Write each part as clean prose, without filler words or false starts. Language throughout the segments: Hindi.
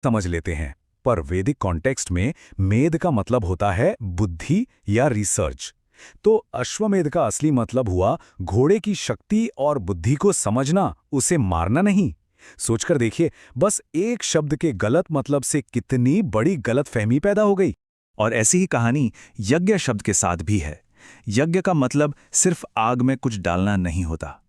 समझ लेते हैं। पर वैदिक कॉन्टेक्स्ट में मेद का मतलब होता है बुद्धि या रिसर्च। तो अश्वमेध का असली मतलब हुआ घोड़े की शक्ति और बुद्धि को समझना, उसे मारना नहीं। सोचकर देखिए, बस एक शब्द के गलत मतलब से कितनी बड़ी गलतफहमी पैदा हो गई। और ऐसी ही कहानी यज्ञ शब्द के साथ भी है। यज्ञ का मतलब सिर्फ आग में कुछ डालना नहीं होता।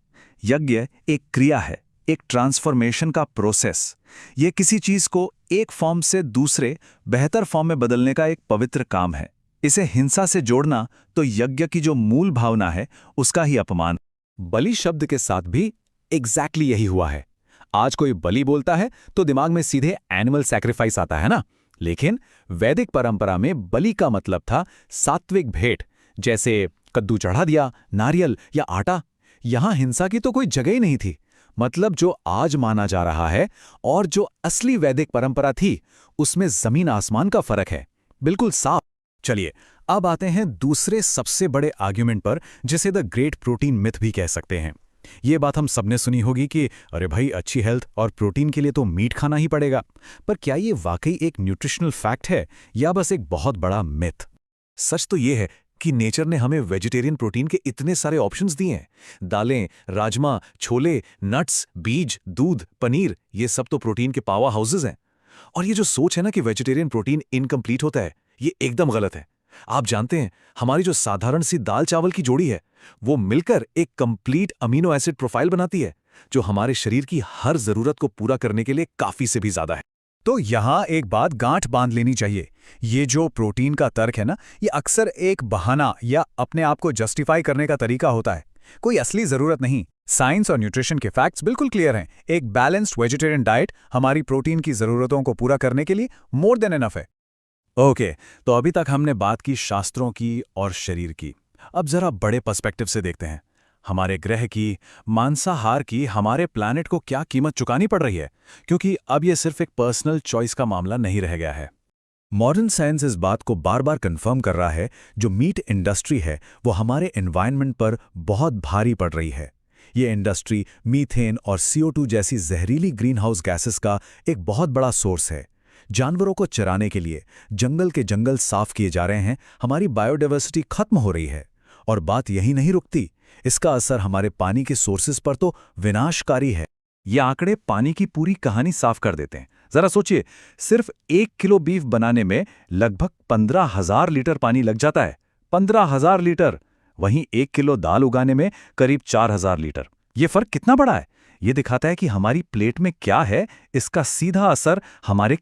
यज्ञ एक क्रिया है, एक ट्रांसफॉर्मेशन का प्रोसेस। ये किसी चीज को एक फॉर्म से दूसरे बेहतर फॉर्म में बदलने का एक पवित्र काम है। इसे हिंसा से जोड़ना तो यज्ञ की जो मूल भावना है उसका ही अपमान। बलि शब्द के साथ भी एग्जैक्टली यही हुआ है। आज कोई बलि बोलता है तो दिमाग में सीधे एनिमल सैक्रिफाइस आता है ना। लेकिन वैदिक परंपरा में बलि का मतलब था सात्विक भेंट, जैसे कद्दू चढ़ा दिया, नारियल या आटा। यहां हिंसा की तो कोई जगह ही नहीं थी। मतलब जो आज माना जा रहा है और जो असली वैदिक परंपरा थी, उसमें जमीन आसमान का फर्क है, बिल्कुल साफ। चलिए, अब आते हैं दूसरे सबसे बड़े आर्ग्यूमेंट पर, जिसे द ग्रेट प्रोटीन मिथ भी कह सकते हैं। ये बात हम सबने सुनी होगी कि अरे भाई, अच्छी हेल्थ और प्रोटीन के लिए तो मीट खाना ही पड़ेगा। पर क्या ये वाकई एक न्यूट्रिशनल फैक्ट है या बस एक बहुत बड़ा मिथ? सच तो ये है कि नेचर ने हमें वेजिटेरियन प्रोटीन के इतने सारे ऑप्शंस दिए हैं। दालें, राजमा, छोले, नट्स, बीज, दूध, पनीर, ये सब तो प्रोटीन के पावर हाउसेज हैं। और ये जो सोच है ना कि वेजिटेरियन प्रोटीन इनकम्प्लीट होता है, ये एकदम गलत है। आप जानते हैं, हमारी जो साधारण सी दाल चावल की जोड़ी है, वो मिलकर एक कंप्लीट अमीनो एसिड प्रोफाइल बनाती है, जो हमारे शरीर की हर जरूरत को पूरा करने के लिए काफी से भी ज्यादा है। तो यहां एक बात गांठ बांध लेनी चाहिए। ये जो प्रोटीन का तर्क है ना, ये अक्सर एक बहाना या अपने आप को जस्टिफाई करने का तरीका होता है, कोई असली जरूरत नहीं। साइंस और न्यूट्रिशन के फैक्ट्स बिल्कुल क्लियर हैं। एक बैलेंस्ड वेजिटेरियन डाइट हमारी प्रोटीन की जरूरतों को पूरा करने के लिए मोर देन इनफ है। ओके, तो अभी तक हमने बात की शास्त्रों की और शरीर की। अब जरा बड़े पर्सपेक्टिव से देखते हैं। हमारे ग्रह की, मांसाहार की, हमारे प्लैनेट को क्या कीमत चुकानी पड़ रही है, क्योंकि अब यह सिर्फ एक पर्सनल चॉइस का मामला नहीं रह गया है। मॉडर्न साइंस इस बात को बार बार कंफर्म कर रहा है, जो मीट इंडस्ट्री है वो हमारे एनवायरनमेंट पर बहुत भारी पड़ रही है। ये इंडस्ट्री मीथेन और CO2 जैसी जहरीली ग्रीन हाउस गैसेस का एक बहुत बड़ा सोर्स है। जानवरों को चराने के लिए जंगल के जंगल साफ किए जा रहे हैं, हमारी बायोडाइवर्सिटी खत्म हो रही है। और बात यही नहीं रुकती, इसका असर हमारे पानी के सोर्सेज पर तो विनाशकारी है। ये आंकड़े पानी की पूरी कहानी साफ कर देते हैं। जरा सोचिए, सिर्फ 1 किलो बीफ बनाने में लगभग 15,000 लीटर पानी लग जाता है। 15,000 लीटर। वहीं 1 किलो दाल उगाने में करीब 4,000 लीटर। ये फर्क कितना बड़ा है? ये दिखाता है कि हमारी प्लेट में क्या है, इसका सीधा असर हमारे